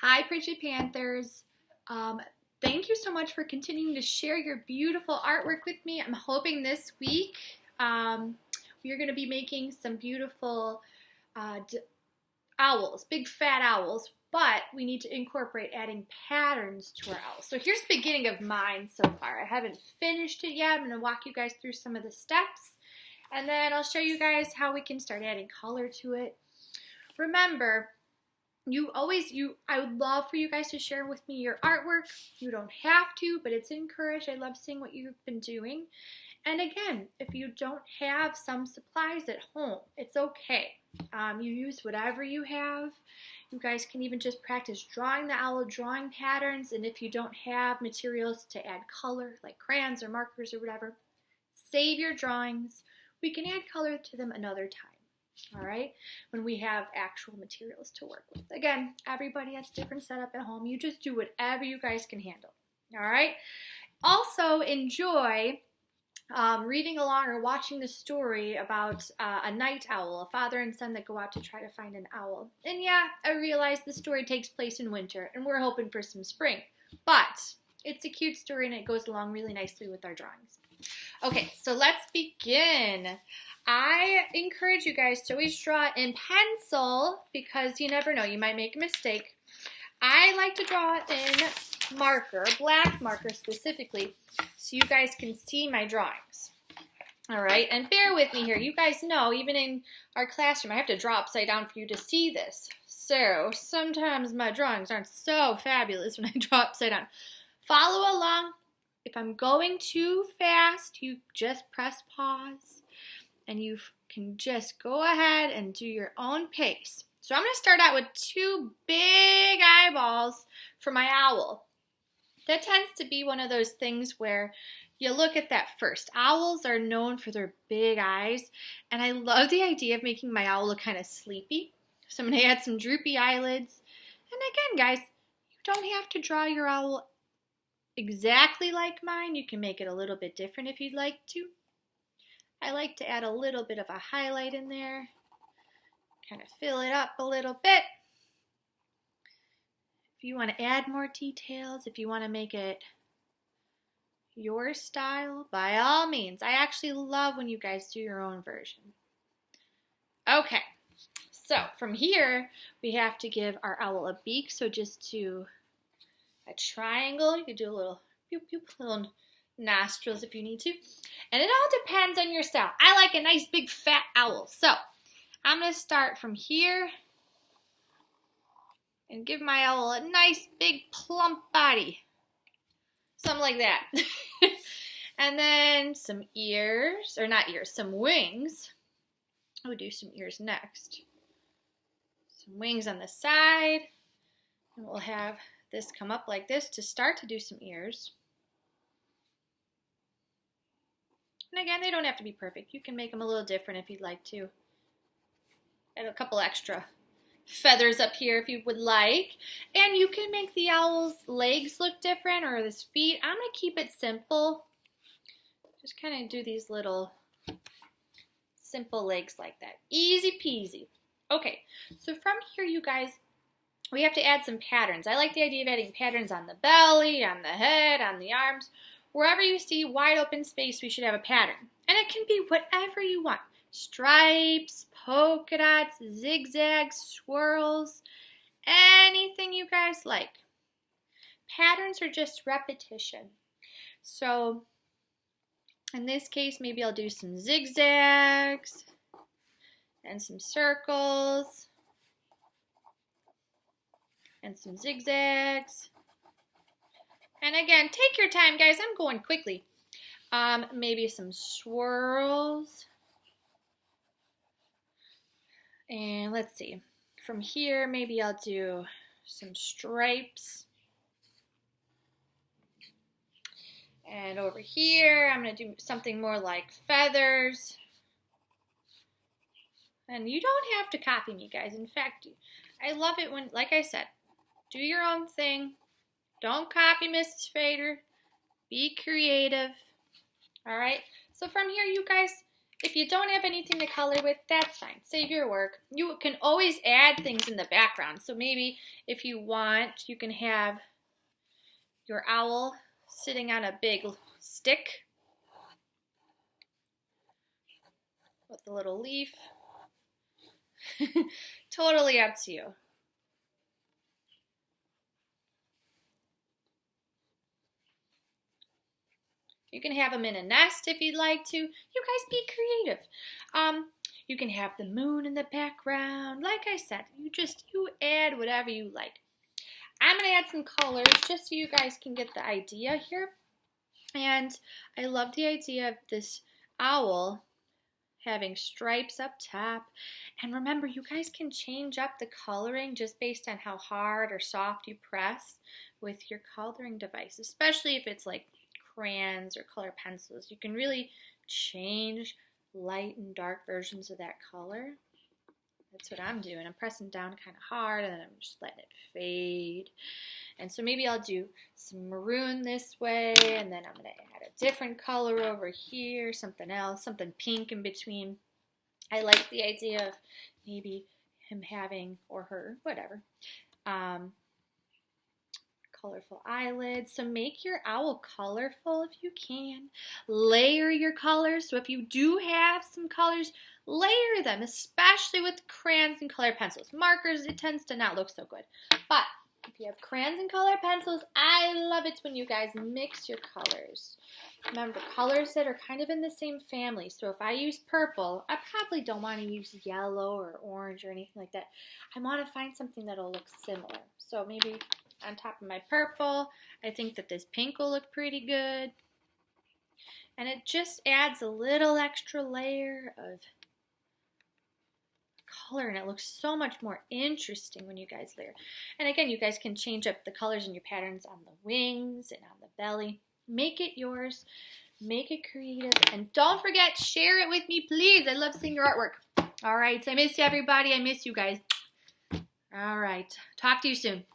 Hi, Pretty Panthers. Thank you so much for continuing to share your beautiful artwork with me. I'm hoping this week we are going to be making some beautiful owls, big fat owls, but we need to incorporate adding patterns to our owls. So here's the beginning of mine so far. I haven't finished it yet. I'm going to walk you guys through some of the steps, and then I'll show you guys how we can start adding color to it. Remember, I would love for you guys to share with me your artwork. You don't have to, but it's encouraged. I love seeing what you've been doing. And again, if you don't have some supplies at home, it's okay. You use whatever you have. You guys can even just practice drawing the owl, drawing patterns, and if you don't have materials to add color, like crayons or markers or whatever, save your drawings. We can add color to them another time. All right, when we have actual materials to work with. Again, everybody has a different setup at home. You just do whatever you guys can handle. All right. Also, enjoy reading along or watching the story about a night owl, a father and son that go out to try to find an owl. And yeah, I realize the story takes place in winter, and we're hoping for some spring. But it's a cute story, and it goes along really nicely with our drawings. Okay, so let's begin. I encourage you guys to always draw in pencil because you never know, you might make a mistake. I like to draw in marker, black marker specifically, so you guys can see my drawings. All right, and bear with me here. You guys know, even in our classroom, I have to draw upside down for you to see this. So sometimes my drawings aren't so fabulous when I draw upside down. Follow along. If I'm going too fast, you just press pause. And you can just go ahead and do your own pace. So I'm going to start out with two big eyeballs for my owl. That tends to be one of those things where you look at that first. Owls are known for their big eyes, and I love the idea of making my owl look kind of sleepy. So I'm going to add some droopy eyelids. And again, guys, you don't have to draw your owl exactly like mine. You can make it a little bit different if you'd like to. I like to add a little bit of a highlight in there, kind of fill it up a little bit. If you want to add more details, if you want to make it your style, by all means. I actually love when you guys do your own version. Okay, so from here, we have to give our owl a beak, so just do a triangle. You could do a little pew pew, little nostrils if you need to. And it all depends on your style. I like a nice big fat owl. So I'm going to start from here and give my owl a nice big plump body. Something like that. And then some ears, or not ears, some wings. We'll do some ears next. Some wings on the side. And we'll have this come up like this to start to do some ears. And again, they don't have to be perfect. You can make them a little different if you'd like to. Add a couple extra feathers up here if you would like. And you can make the owl's legs look different or his feet. I'm going to keep it simple. Just kind of do these little simple legs like that. Easy peasy. Okay, so from here, you guys, we have to add some patterns. I like the idea of adding patterns on the belly, on the head, on the arms. Wherever you see wide open space, we should have a pattern. And it can be whatever you want. Stripes, polka dots, zigzags, swirls, anything you guys like. Patterns are just repetition. So in this case, maybe I'll do some zigzags and some circles and some zigzags. And again, take your time, guys. I'm going quickly. Maybe some swirls. And let's see. From here, maybe I'll do some stripes. And over here, I'm going to do something more like feathers. And you don't have to copy me, guys. In fact, I love it when, like I said, do your own thing. Don't copy Mrs. Fader. Be creative. All right. So from here, you guys, If you don't have anything to color with, that's fine. Save your work. You can always add things in the background. So maybe if you want, you can have your owl sitting on a big stick with a little leaf. Totally up to you. You can have them in a nest if you'd like to. You guys be creative. You can have the moon in the background. Like I said, you add whatever you like. I'm going to add some colors just so you guys can get the idea here. And I love the idea of this owl having stripes up top. And remember, you guys can change up the coloring just based on how hard or soft you press with your coloring device, especially if it's like crayons or color pencils. You can really change light and dark versions of that color. That's what I'm doing. I'm pressing down kind of hard and then I'm just letting it fade. And so maybe I'll do some maroon this way, and then I'm going to add a different color over here, something else, something pink in between. I like the idea of maybe him having, or her, whatever, colorful eyelids. So make your owl colorful if you can. Layer your colors. So if you do have some colors, layer them, especially with crayons and color pencils. Markers, it tends to not look so good. But if you have crayons and color pencils, I love it when you guys mix your colors. Remember, colors that are kind of in the same family. So if I use purple, I probably don't want to use yellow or orange or anything like that. I want to find something that'll look similar. So maybe on top of my purple, I think that this pink will look pretty good. And it just adds a little extra layer of color, and it looks so much more interesting when you guys layer. And again, you guys can change up the colors and your patterns on the wings and on the belly. Make it yours. Make it creative. And don't forget, share it with me, please. I love seeing your artwork. All right. I miss you, everybody. I miss you guys. All right. Talk to you soon.